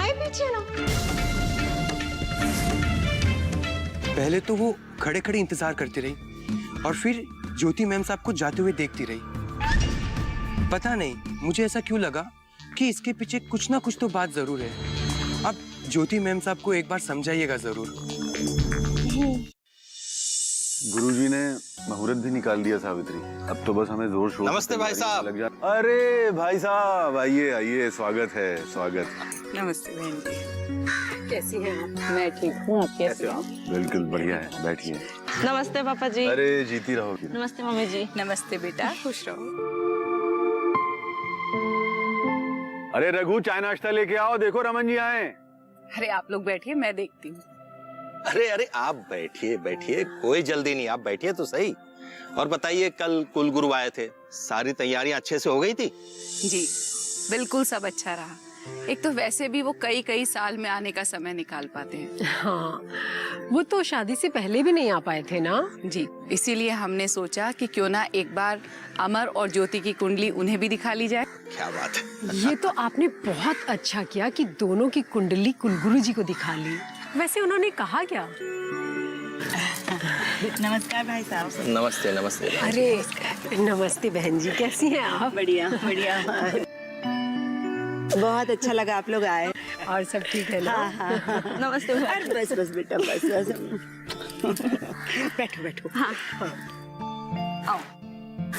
गए पीछे ना। पहले तो वो खड़े खड़े इंतजार करती रही और फिर ज्योति मैम साहब को जाते हुए देखती रही। पता नहीं मुझे ऐसा क्यों लगा कि इसके पीछे कुछ ना कुछ तो बात जरूर है। अब ज्योति मैम साहब को एक बार समझाइएगा जरूर। गुरुजी ने मुहूर्त भी निकाल दिया सावित्री, अब तो बस हमें जोर शोर। नमस्ते भाई साहब। लग जा। अरे भाई साहब आइए आइए, स्वागत है स्वागत। नमस्ते बहन जी, कैसी हैं आप? मैं ठीक हूँ, आप कैसे हो? बिल्कुल बढ़िया है, बैठिए। नमस्ते पापा जी। अरे जीती रहोगी। नमस्ते मम्मी जी। नमस्ते बेटा, खुश रहो। अरे रघु चाय नाश्ता लेके आओ, देखो रमन जी आए। अरे आप लोग बैठिए, मैं देखती हूँ। अरे अरे आप बैठिए बैठिए, कोई जल्दी नहीं, आप बैठिए तो सही। और बताइए, कल कुलगुरु आए थे, सारी तैयारियां अच्छे से हो गई थी? जी बिल्कुल, सब अच्छा रहा। एक तो वैसे भी वो कई कई साल में आने का समय निकाल पाते हैं। हाँ, वो तो शादी से पहले भी नहीं आ पाए थे ना। जी, इसीलिए हमने सोचा कि क्यों ना एक बार अमर और ज्योति की कुंडली उन्हें भी दिखा ली जाए। क्या बात है। ये तो आपने बहुत अच्छा किया कि दोनों की कुंडली कुलगुरु जी को दिखा ली। वैसे उन्होंने कहा क्या? नमस्कार भाई साहब। नमस्ते नमस्ते। अरे नमस्ते बहन जी, कैसी हैं आप? बढ़िया बढ़िया। बहुत अच्छा लगा आप लोग आए। और सब ठीक है ना? हाँ। नमस्ते। अरे बस बस बेटा, बस बस। बैठो बैठो। हाँ। आओ,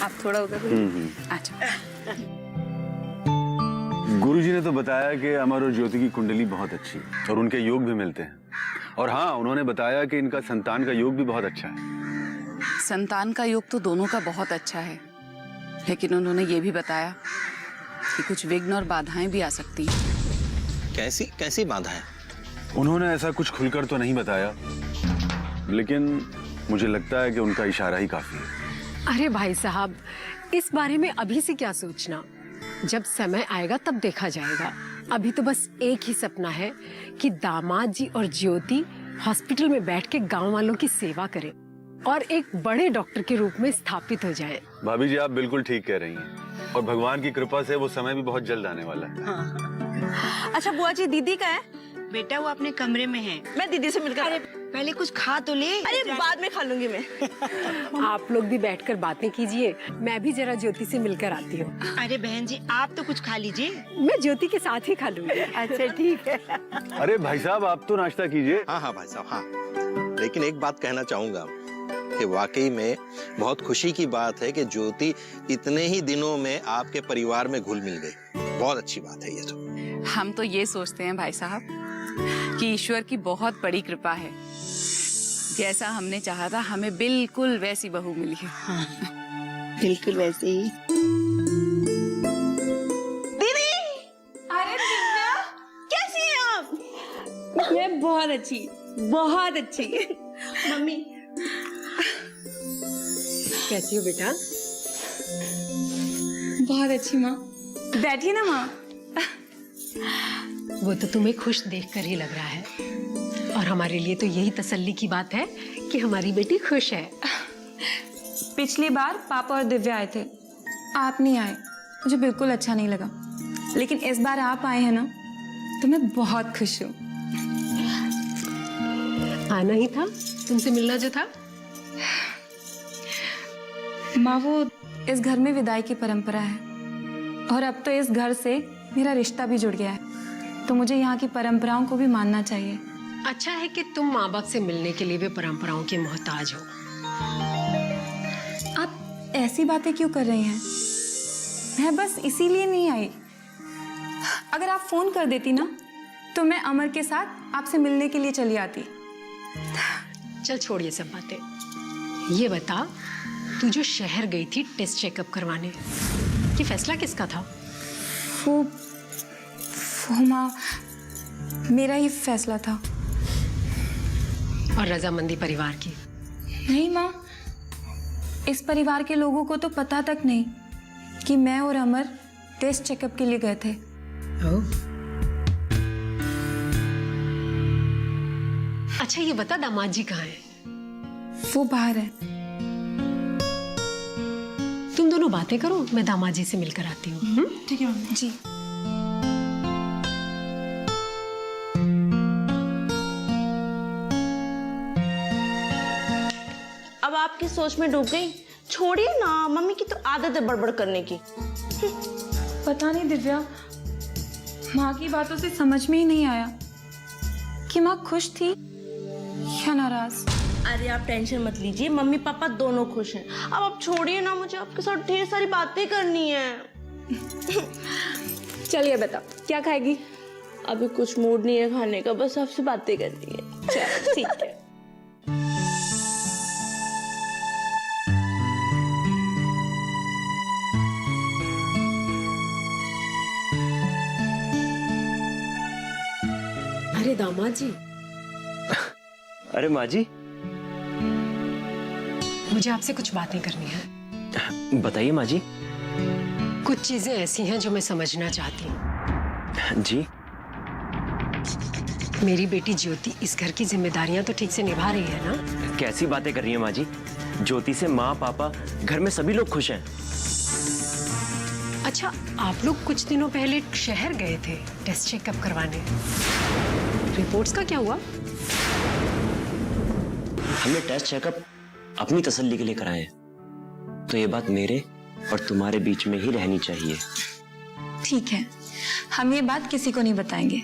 आप थोड़ा उधर। अच्छा। गुरुजी ने तो बताया कि अमर और ज्योति की कुंडली बहुत अच्छी और उनके योग भी मिलते हैं। और हाँ, उन्होंने बताया कि इनका संतान का योग भी बहुत अच्छा है। संतान का योग तो दोनों का बहुत अच्छा है, लेकिन उन्होंने ये भी बताया कि कुछ विघ्न और बाधाएं भी आ सकती हैं। कैसी कैसी बाधा है? उन्होंने ऐसा कुछ खुलकर तो नहीं बताया, लेकिन मुझे लगता है कि उनका इशारा ही काफी है। अरे भाई साहब, इस बारे में अभी से क्या सोचना, जब समय आएगा तब देखा जाएगा। अभी तो बस एक ही सपना है कि दामाद जी और ज्योति हॉस्पिटल में बैठ के गांव वालों की सेवा करें और एक बड़े डॉक्टर के रूप में स्थापित हो जाएं। भाभी जी आप बिल्कुल ठीक कह रही हैं और भगवान की कृपा से वो समय भी बहुत जल्द आने वाला है। अच्छा बुआ जी, दीदी का है? बेटा वो अपने कमरे में है। मैं दीदी से मिलकर। अरे पहले कुछ खा तो ले। अरे बाद में खा लूंगी मैं। आप लोग भी बैठकर बातें कीजिए, मैं भी जरा ज्योति से मिलकर आती हूँ। अरे बहन जी आप तो कुछ खा लीजिए। मैं ज्योति के साथ ही खा लूंगी। अच्छा ठीक है। अरे भाई साहब आप तो नाश्ता कीजिए। हाँ हाँ भाई साहब, हाँ। लेकिन एक बात कहना चाहूंगा कि वाकई में बहुत खुशी की बात है कि ज्योति इतने ही दिनों में आपके परिवार में घुल मिल गई। बहुत अच्छी बात है ये तो। हम तो ये सोचते हैं भाई साहब कि ईश्वर की बहुत बड़ी कृपा है, जैसा हमने चाहा था हमें बिल्कुल वैसी बहू मिली है। हाँ, बिल्कुल वैसे ही। दीदी, अरे दिव्या, कैसी हैं आप? मैं बहुत अच्छी, बहुत अच्छी। मम्मी कैसी हो बेटा? बहुत अच्छी माँ। बैठिए ना माँ। वो तो तुम्हें खुश देखकर ही लग रहा है, और हमारे लिए तो यही तसल्ली की बात है कि हमारी बेटी खुश है। पिछली बार पापा और दिव्या आए थे, आप नहीं आए, मुझे बिल्कुल अच्छा नहीं लगा। लेकिन इस बार आप आए हैं ना, तो मैं बहुत खुश हूँ। आना ही था, तुमसे मिलना जो था। माँ, वो इस घर में विदाई की परंपरा है और अब तो इस घर से मेरा रिश्ता भी जुड़ गया है, तो मुझे यहाँ की परंपराओं को भी मानना चाहिए। अच्छा है कि तुम माँ बाप से मिलने के लिए भी परंपराओं के मोहताज हो। आप ऐसी बातें क्यों कर रही हैं? मैं बस इसीलिए नहीं आई। अगर आप फोन कर देती ना, तो मैं अमर के साथ आपसे मिलने के लिए चली आती। चल छोड़ ये सब बातें। ये बता, तू जो शहर गई थी टेस्ट चेकअप करवाने, ये फैसला किसका था? वो माँ, मेरा ही फैसला था। और रजामंदी परिवार की? नहीं माँ, इस परिवार के लोगों को तो पता तक नहीं कि मैं और अमर टेस्ट चेकअप के लिए गए थे। अच्छा ये बता, दामाद जी कहाँ हैं? वो बाहर है। तुम दोनों बातें करो, मैं दामाद जी से मिलकर आती हूँ। ठीक है मम्मी जी। आपकी सोच में डूब गई। छोड़िए ना, मम्मी की तो आदत है बड़बड़ करने की। पता नहीं दिव्या, माँ की बातों से समझ में ही नहीं आया कि माँ खुश थी या नाराज। अरे आप टेंशन मत लीजिए, मम्मी पापा दोनों खुश हैं। अब आप छोड़िए ना, मुझे आपके साथ ढेर सारी बातें करनी है। चलिए बता, क्या खाएगी? अभी कुछ मूड नहीं है खाने का, बस आपसे बातें करनी है। चलो ठीक है। अरे दामाद जी, अरे माँ जी, मुझे आपसे कुछ बातें करनी है। बताइए माँ जी। कुछ चीजें ऐसी हैं जो मैं समझना चाहती हूँ। जी। मेरी बेटी ज्योति इस घर की जिम्मेदारियां तो ठीक से निभा रही है ना? कैसी बातें कर रही हैं माँ जी? ज्योति से माँ पापा घर में सभी लोग खुश हैं। अच्छा, आप लोग कुछ दिनों पहले शहर गए थे टेस्ट चेकअप करवाने। रिपोर्ट्स का क्या हुआ? हमने टेस्ट चेकअप अपनी तसल्ली के लिए कराए हैं, तो ये बात मेरे और तुम्हारे बीच में ही रहनी चाहिए। ठीक है, हम ये बात किसी को नहीं बताएंगे।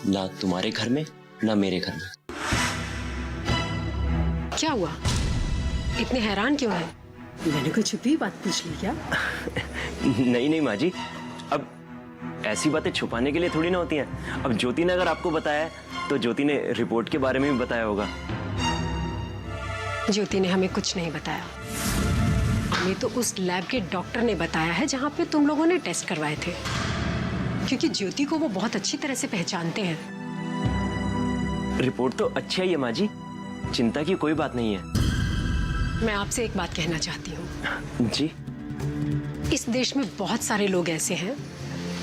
ना तुम्हारे घर में ना मेरे घर में। क्या हुआ? इतने हैरान क्यों हैं? मैंने कोई छुपी बात पूछ ली क्या? नहीं नहीं माँ जी, अब ऐसी बातें छुपाने के लिए थोड़ी ना होती हैं। अब ज्योति ने अगर आपको बताया है तो ज्योति ने रिपोर्ट के बारे में भी बताया होगा। ज्योति ने हमें कुछ नहीं बताया। हमें तो उस लैब के डॉक्टर ने बताया है जहां पे तुम लोगों ने टेस्ट करवाए थे, क्योंकि ज्योति को वो बहुत अच्छी तरह से पहचानते हैं। रिपोर्ट तो अच्छी है माँ जी, चिंता की कोई बात नहीं है। मैं आपसे एक बात कहना चाहती हूँ। जी। इस देश में बहुत सारे लोग ऐसे हैं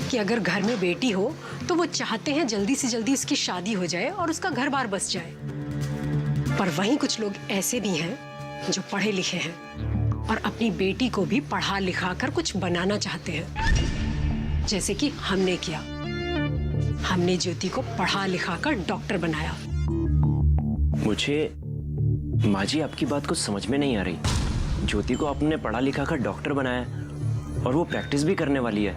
कि अगर घर में बेटी हो तो वो चाहते हैं जल्दी से जल्दी उसकी शादी हो जाए और उसका घर बार बस जाए। पर वहीं कुछ लोग ऐसे भी हैं जो पढ़े लिखे हैं और अपनी बेटी को भी पढ़ा लिखा कर कुछ बनाना चाहते हैं, जैसे कि हमने किया। हमने ज्योति को पढ़ा लिखा कर डॉक्टर बनाया। मुझे माँ जी आपकी बात कुछ समझ में नहीं आ रही। ज्योति को आपने पढ़ा लिखा कर डॉक्टर बनाया और वो प्रैक्टिस भी करने वाली है।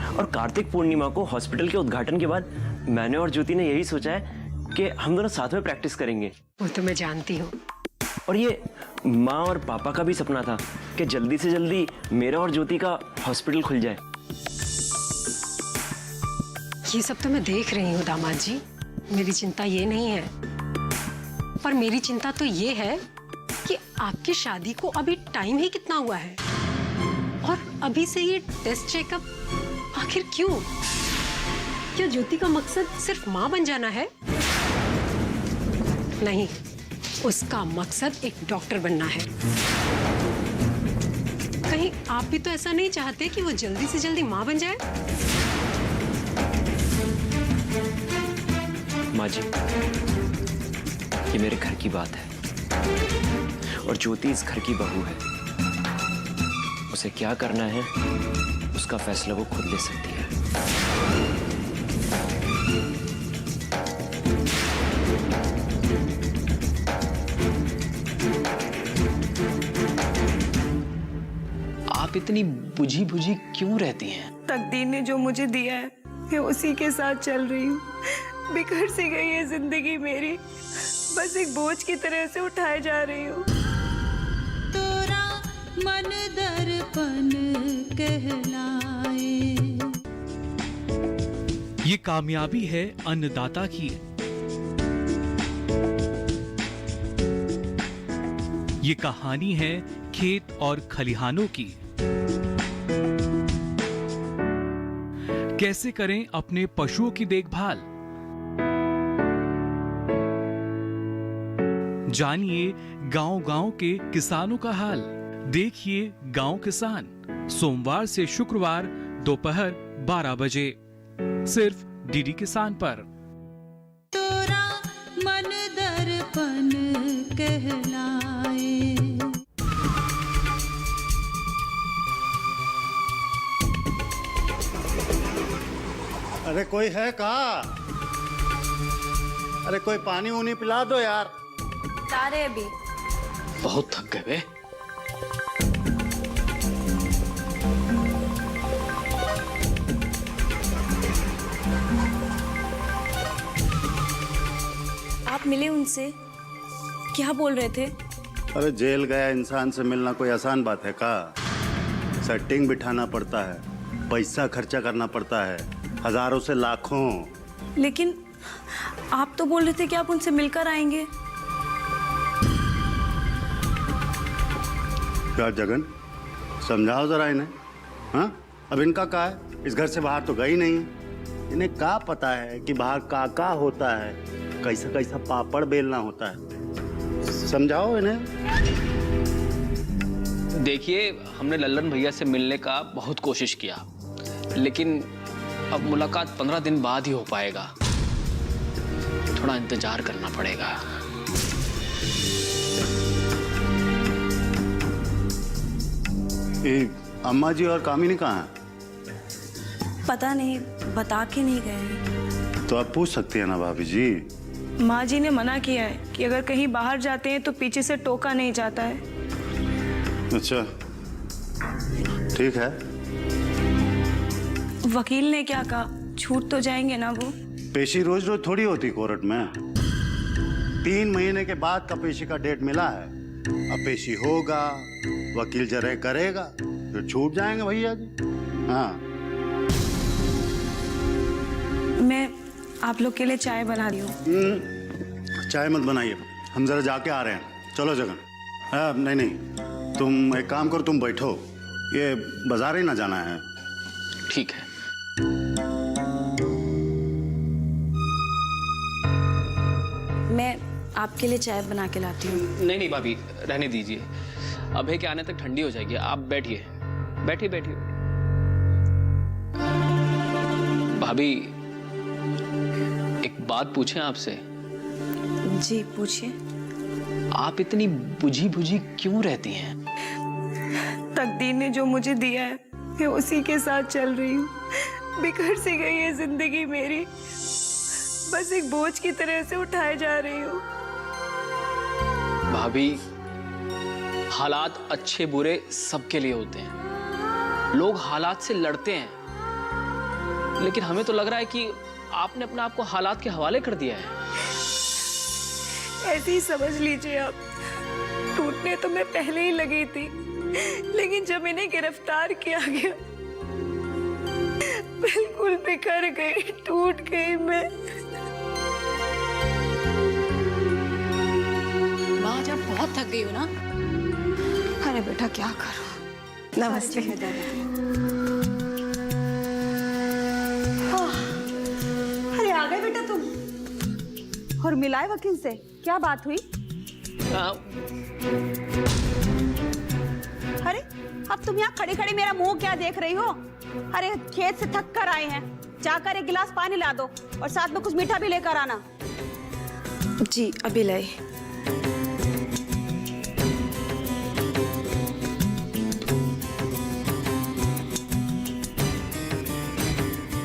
और कार्तिक पूर्णिमा को हॉस्पिटल के उद्घाटन के बाद मैंने और ज्योति ने यही सोचा है कि हम दोनों साथ में प्रैक्टिस करेंगे। वो तो मैं जानती हूँ। और ये माँ और पापा का भी सपना था कि जल्दी से जल्दी मेरा और ज्योति का हॉस्पिटल खुल जाए। ये सब तो मैं देख रही हूँ दामाद जी, मेरी चिंता ये नहीं है। पर मेरी चिंता तो ये है कि आपकी शादी को अभी टाइम ही कितना हुआ है और अभी से ये टेस्ट चेकअप आखिर क्यों? क्या ज्योति का मकसद सिर्फ माँ बन जाना है? नहीं, उसका मकसद एक डॉक्टर बनना है। कहीं आप भी तो ऐसा नहीं चाहते कि वो जल्दी से जल्दी माँ बन जाए? माँ जी, ये मेरे घर की बात है और ज्योति इस घर की बहू है। उसे क्या करना है उसका फैसला वो खुद ले सकती है। आप इतनी बुझी बुझी क्यों रहती हैं? तकदीर ने जो मुझे दिया है मैं उसी के साथ चल रही हूँ। बिखर सी गई है जिंदगी मेरी, बस एक बोझ की तरह से उठाए जा रही हूँ। तोरा मन दर्पण कहलाए। ये कामयाबी है अन्नदाता की। ये कहानी है खेत और खलिहानों की। कैसे करें अपने पशुओं की देखभाल, जानिए गांव-गांव के किसानों का हाल। देखिए गांव किसान, सोमवार से शुक्रवार दोपहर 12 बजे सिर्फ डीडी किसान पर। तोरा मन दर्पण कहलाए। अरे कोई है कहाँ? अरे कोई पानी उनी पिला दो यार। तारे अभी बहुत थक गए बे। आप मिले उनसे? क्या बोल रहे थे? अरे जेल गया इंसान से मिलना कोई आसान बात है का? सेटिंग बिठाना पड़ता है, पैसा खर्चा करना पड़ता है, हजारों से लाखों। लेकिन आप तो बोल रहे थे कि आप उनसे मिलकर आएंगे। क्या जगन, समझाओ जरा इन्हें। हाँ, अब इनका क्या है? इस घर से बाहर तो गई नहीं। इन्हें क्या पता है कि बाहर का होता है, कैसा कैसा पापड़ बेलना होता है। समझाओ इन्हें। देखिए, हमने लल्लन भैया से मिलने का बहुत कोशिश किया, लेकिन अब मुलाकात 15 दिन बाद ही हो पाएगा। थोड़ा इंतजार करना पड़ेगा। अम्मा जी और कामिनी कहाँ हैं? पता नहीं, बता के नहीं गए। तो आप पूछ सकती है ना भाभी जी। माँ जी ने मना किया है कि अगर कहीं बाहर जाते हैं तो पीछे से टोका नहीं जाता है। अच्छा, ठीक है। वकील ने क्या कहा? छूट तो जाएंगे ना वो? पेशी रोज रोज थोड़ी होती कोर्ट में। 3 महीने के बाद का पेशी का डेट मिला है। अब पेशी होगा, वकील जरे करेगा, फिर छूट जाएंगे भैया जी। हाँ, मैं आप लोग के लिए चाय बना रही हूँ। चाय मत बनाइए, हम जरा जाके आ रहे हैं। चलो जगन। नहीं, तुम एक काम करो, तुम बैठो, ये बाजार ही ना जाना है। ठीक है। मैं आपके लिए चाय बना के लाती हूँ। नहीं भाभी, रहने दीजिए। अभय के आने तक ठंडी हो जाएगी। आप बैठिए, बैठिए। भाभी, एक बात पूछें आपसे? जी पूछिए। आप इतनी बुझी क्यों रहती हैं? तकदीर ने जो मुझे दिया है, मैं उसी के साथ चल रही हूँ। बिखर सी गई है जिंदगी मेरी, बस एक बोझ की तरह से उठाए जा रही हूँ। भाभी, हालात अच्छे बुरे सबके लिए होते हैं। लोग हालात से लड़ते हैं, लेकिन हमें तो लग रहा है कि आपने अपने आप को हालात के हवाले कर दिया है। ऐसे ही समझ लीजिए आप। टूटने तो मैं पहले ही लगी थी, लेकिन जब इन्हें गिरफ्तार किया गया, बिल्कुल बिखर गई, टूट गई मैं। माँ, जब बहुत थक गई हो ना? अरे बेटा क्या करूं। नमस्ते। अरे आ गए बेटा तुम। और मिलाए वकील से? क्या बात हुई? अरे अब तुम यहाँ खड़े खड़े मेरा मुंह क्या देख रही हो? अरे खेत से थक कर आए हैं, जाकर एक गिलास पानी ला दो और साथ में कुछ मीठा भी लेकर आना। जी अभी लाई।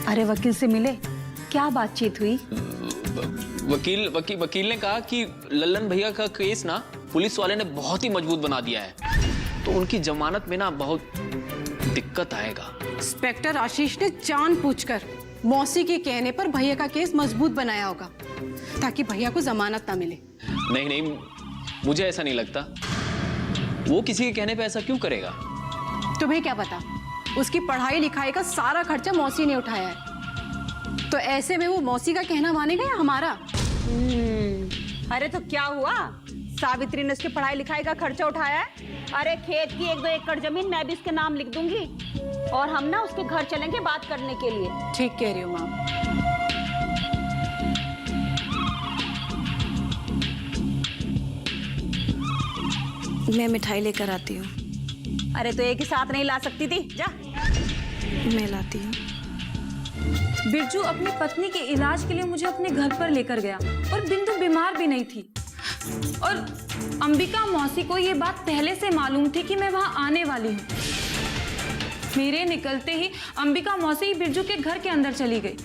अरे वकील से मिले? क्या बातचीत हुई? वकील ने कहा कि लल्लन भैया का केस ना पुलिस वाले ने बहुत ही मजबूत बना दिया है, तो उनकी जमानत में ना बहुत दिक्कत आएगा। इंस्पेक्टर आशीष ने जानबूझकर मौसी के कहने पर भैया का केस मजबूत बनाया होगा, ताकि भैया को जमानत ना मिले। नहीं, मुझे ऐसा नहीं लगता। वो किसी के कहने पे ऐसा क्यों करेगा? तुम्हें क्या पता? उसकी पढ़ाई लिखाई का सारा खर्चा मौसी ने उठाया है, तो ऐसे में वो मौसी का कहना मानेगा या हमारा? अरे तो क्या हुआ? सावित्री ने उसकी पढ़ाई लिखाई का खर्चा उठाया है। अरे खेत की 1-2 एकड़ जमीन मैं भी इसके नाम लिख दूंगी और हम ना उसके घर चलेंगे बात करने के लिए। ठीक कह रही हो माँ। मैं मिठाई लेकर आती हूँ। अरे तो एक ही साथ नहीं ला सकती थी? जा। मैं लाती हूँ। बिरजू अपनी पत्नी के इलाज के लिए मुझे अपने घर पर लेकर गया और बिंदु बीमार भी नहीं थी। और अंबिका मौसी को ये बात पहले से मालूम थी कि मैं वहां आने वाली हूँ। मेरे निकलते ही अंबिका मौसी बिरजू के घर के अंदर चली गई।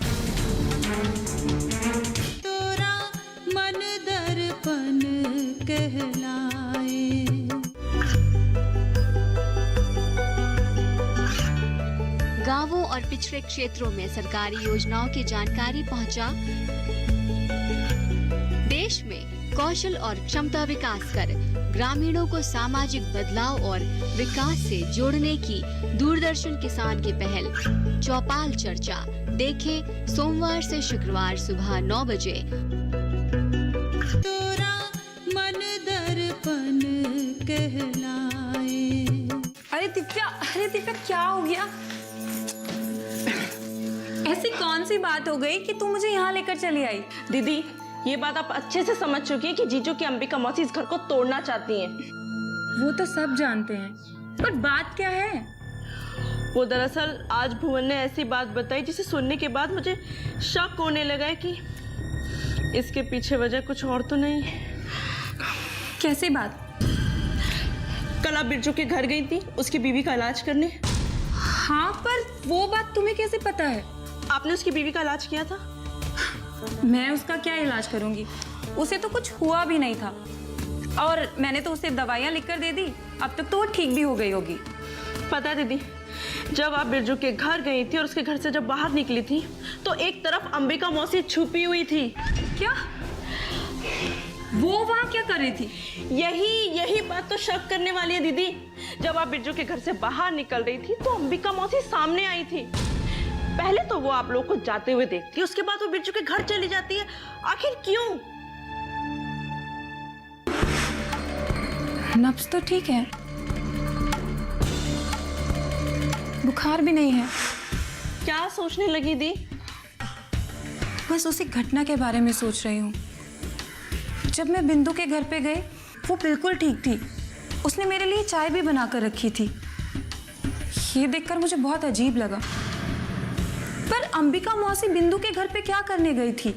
तोरा मन दर्पण कहलाए। और पिछड़े क्षेत्रों में सरकारी योजनाओं की जानकारी पहुंचा। देश में कौशल और क्षमता विकास कर ग्रामीणों को सामाजिक बदलाव और विकास से जोड़ने की दूरदर्शन किसान की पहल चौपाल चर्चा देखें सोमवार से शुक्रवार सुबह 9 बजे। तोरा मन दर्पण कहलाए। अरे दिव्या क्या हो गया? ऐसी कौन सी बात हो गई कि तू मुझे यहाँ लेकर चली आई? दीदी, ये बात आप अच्छे से समझ चुकी हैं कि जीजू की अंबिका मौसी इस घर को तोड़ना चाहती हैं। वो तो सब जानते हैं, पर बात क्या है? वो दरअसल आज भुवन ने ऐसी बात बताई जिसे सुनने के बाद मुझे शक होने लगा है कि इसके पीछे वजह कुछ और तो नहीं। कैसी बात? कल आप बिरजू के घर गई थी उसकी बीवी का इलाज करने। हाँ, पर वो बात तुम्हें कैसे पता है? आपने उसकी बीवी का इलाज किया था? मैं उसका क्या इलाज करूंगी? उसे तो कुछ हुआ भी नहीं था और मैंने तो उसे दवाइयाँ लिखकर दे दी। अब तक तो वो ठीक भी हो गई होगी। पता है दीदी, जब आप बिरजू के घर गई थी और उसके घर से जब बाहर निकली थी तो एक तरफ अंबिका मौसी छुपी हुई थी। क्या? वो वहाँ क्या कर रही थी? यही बात तो शक करने वाली है दीदी। जब आप बिरजू के घर से बाहर निकल रही थी तो अंबिका मौसी सामने आई थी। पहले तो वो आप लोगों को जाते हुए देखती है, उसके बाद वो बिरजू के घर चली जाती है। आखिर क्यों? नब्ज तो ठीक है, बुखार भी नहीं है। क्या सोचने लगी दी? बस उसी घटना के बारे में सोच रही हूँ। जब मैं बिंदु के घर पे गई वो बिल्कुल ठीक थी। उसने मेरे लिए चाय भी बनाकर रखी थी। ये देखकर मुझे बहुत अजीब लगा। पर अंबिका मौसी बिंदु के घर पे क्या करने गई थी?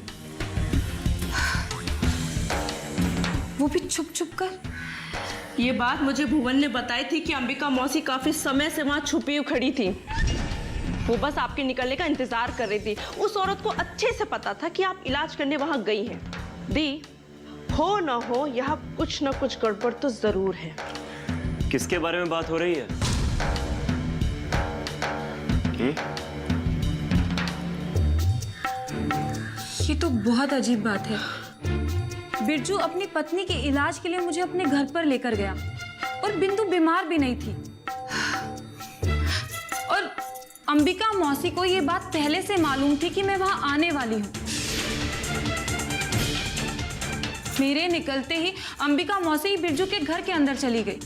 वो भी छुप छुप कर। ये बात मुझे भुवन ने बताई थी कि अंबिका मौसी काफी समय से वहां छुपी हुई खड़ी थी। वो बस आपके निकलने का इंतजार कर रही थी। उस औरत को अच्छे से पता था कि आप इलाज करने वहां गई हैं। दी, हो न हो यहाँ कुछ न कुछ गड़बड़ तो जरूर है। किसके बारे में बात हो रही है? ये तो बहुत अजीब बात है। बिरजू अपनी पत्नी के इलाज के लिए मुझे अपने घर पर लेकर गया और बिंदु बीमार भी नहीं थी। और अंबिका मौसी को ये बात पहले से मालूम थी कि मैं वहां आने वाली हूँ। मेरे निकलते ही अंबिका मौसी बिरजू के घर के अंदर चली गई।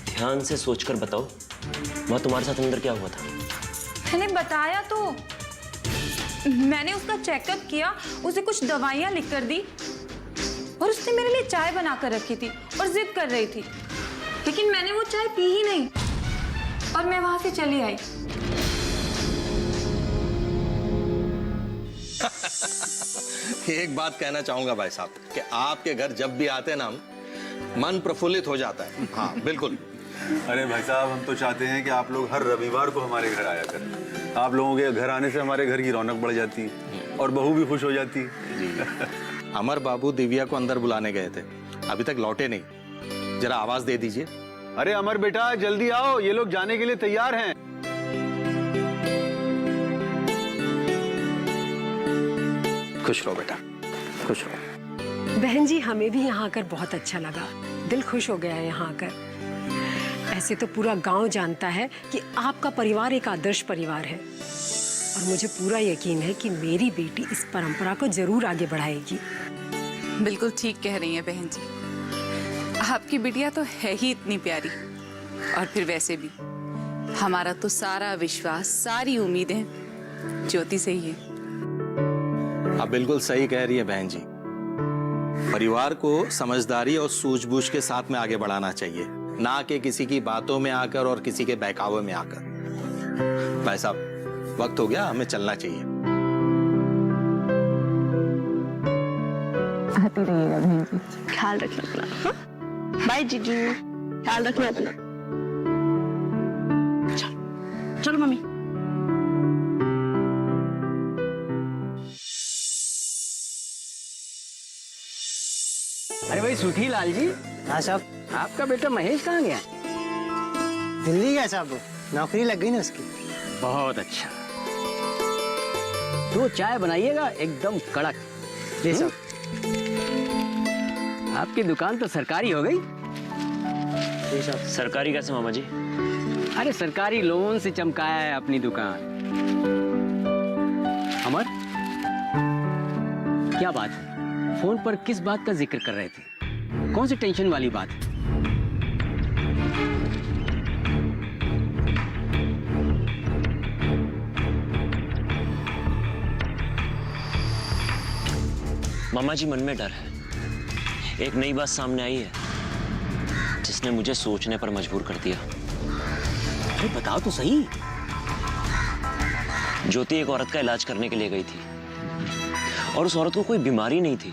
ध्यान से सोचकर बताओ, वहां तुम्हारे साथ अंदर क्या हुआ था? मैंने बताया तो। मैंने उसका चेकअप किया, उसे कुछ दवाइयाँ लिख कर दी और उसने मेरे लिए चाय बनाकर रखी थी और जिद कर रही थी, लेकिन मैंने वो चाय पी ही नहीं और मैं वहां से चली आई। एक बात कहना चाहूंगा भाई साहब कि आपके घर जब भी आते ना हम, मन प्रफुल्लित हो जाता है। हाँ बिल्कुल। अरे भाई साहब, हम तो चाहते हैं कि आप लोग हर रविवार को हमारे घर आया करें। आप लोगों के घर आने से हमारे घर की रौनक बढ़ जाती है और बहू भी खुश हो जाती है। अमर बाबू दिव्या को अंदर बुलाने गए थे, अभी तक लौटे नहीं। जरा आवाज दे दीजिए। अरे अमर बेटा, जल्दी आओ, ये लोग जाने के लिए तैयार हैं। खुश रहो बेटा, खुश रहो। बहन जी, हमें भी यहाँ आकर बहुत अच्छा लगा। दिल खुश हो गया है यहाँ आकर। ऐसे तो पूरा गांव जानता है कि आपका परिवार एक आदर्श परिवार है और मुझे पूरा यकीन है कि मेरी बेटी इस परंपरा को जरूर आगे बढ़ाएगी। बिल्कुल ठीक कह रही हैं बहन जी। आपकी बिटिया तो है ही इतनी प्यारी। और फिर वैसे भी हमारा तो सारा विश्वास, सारी उम्मीदें ज्योति से ही है। आप बिल्कुल सही कह रही है बहन जी। परिवार को समझदारी और सूझबूझ के साथ में आगे बढ़ाना चाहिए, ना कि किसी की बातों में आकर और किसी के बहकावे में आकर। भाई साहब, वक्त हो गया, हमें चलना चाहिए। आती रहिएगा बहन जी, ख्याल रखना अपना। बाय जीजू, ख्याल रखना अपना। चलो चलो मम्मी। अरे भाई सुखी लाल जी। हाँ साहब। आपका बेटा महेश कहाँ गया? दिल्ली गया साहब, नौकरी लग गई ना उसकी। बहुत अच्छा। तो चाय बनाइएगा एकदम कड़क। जी साहब। आपकी दुकान तो सरकारी हो गई। जी साहब। सरकारी कैसे मामा जी? अरे सरकारी लोन से चमकाया है अपनी दुकान। अमर, क्या बात है? फोन पर किस बात का जिक्र कर रहे थे? कौन सी टेंशन वाली बात है? मामा जी मन में डर है। एक नई बात सामने आई है जिसने मुझे सोचने पर मजबूर कर दिया। अरे बताओ तो सही। ज्योति एक औरत का इलाज करने के लिए गई थी और उस औरत को कोई बीमारी नहीं थी।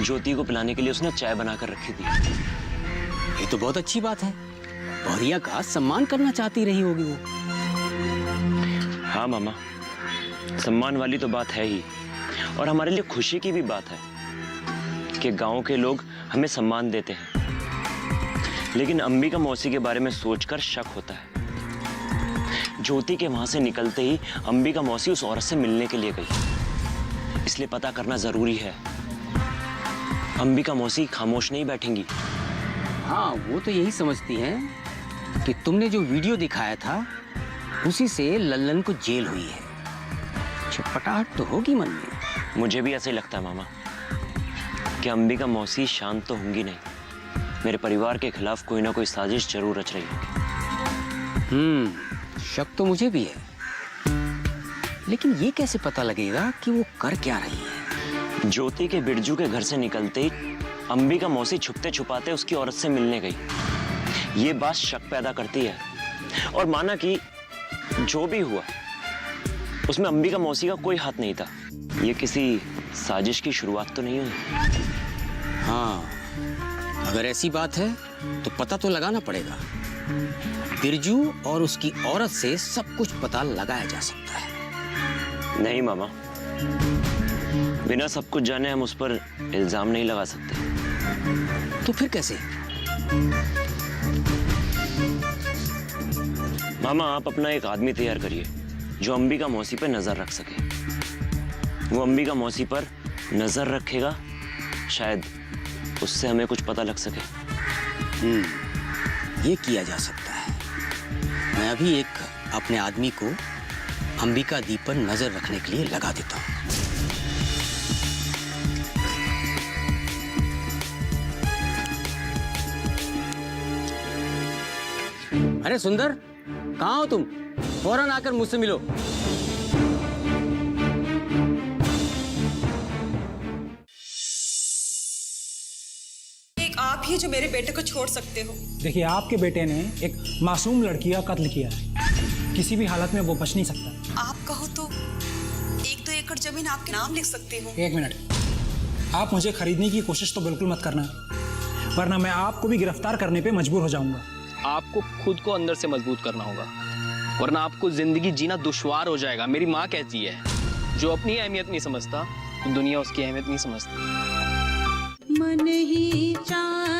ज्योति को पिलाने के लिए उसने चाय बनाकर रखी थी। ये तो बहुत अच्छी बात है। बहुरिया का सम्मान करना चाहती रही होगी वो। हाँ मामा, सम्मान वाली तो बात है ही, और हमारे लिए खुशी की भी बात है कि गांव के लोग हमें सम्मान देते हैं। लेकिन अंबिका मौसी के बारे में सोचकर शक होता है। ज्योति के वहां से निकलते ही अंबिका मौसी उस औरत से मिलने के लिए गई, इसलिए पता करना जरूरी है। अंबिका मौसी खामोश नहीं बैठेंगी। हाँ, वो तो यही समझती हैं कि तुमने जो वीडियो दिखाया था उसी से लल्लन को जेल हुई है। छटपटाहट तो होगी मन में। मुझे भी ऐसे ही लगता है मामा कि अंबिका मौसी शांत तो होंगी नहीं। मेरे परिवार के खिलाफ कोई ना कोई साजिश जरूर रच रही होगी। शक तो मुझे भी है, लेकिन ये कैसे पता लगेगा कि वो कर क्या रही है? ज्योति के बिरजू के घर से निकलते ही अंबिका मौसी छुपते छुपाते उसकी औरत से मिलने गई। ये बात शक पैदा करती है, और माना कि जो भी हुआ उसमें अंबिका मौसी का कोई हाथ नहीं था। ये किसी साजिश की शुरुआत तो नहीं हुई? हाँ, अगर ऐसी बात है तो पता तो लगाना पड़ेगा। बिरजू और उसकी औरत से सब कुछ पता लगाया जा सकता है। नहीं मामा, बिना सब कुछ जाने हम उस पर इल्जाम नहीं लगा सकते। तो फिर कैसे? मामा, आप अपना एक आदमी तैयार करिए जो अंबिका मौसी पर नजर रख सके। वो अंबिका मौसी पर नजर रखेगा, शायद उससे हमें कुछ पता लग सके। ये किया जा सकता है। मैं अभी एक अपने आदमी को अंबिका दी पर नजर रखने के लिए लगा देता हूँ। अरे सुंदर, कहाँ हो तुम? फौरन आकर मुझसे मिलो। एक आप ही जो मेरे बेटे को छोड़ सकते हो। देखिए, आपके बेटे ने एक मासूम लड़की का कत्ल किया है। किसी भी हालत में वो बच नहीं सकता। आप कहो तो 1-2 एकड़ जमीन आपके नाम लिख सकती हूँ। एक मिनट, आप मुझे खरीदने की कोशिश तो बिल्कुल मत करना, वरना मैं आपको भी गिरफ्तार करने पे मजबूर हो जाऊंगा। आपको खुद को अंदर से मजबूत करना होगा, वरना आपको जिंदगी जीना दुश्वार हो जाएगा। मेरी माँ कहती है, जो अपनी अहमियत नहीं समझता तो दुनिया उसकी अहमियत नहीं समझती। मन ही चाह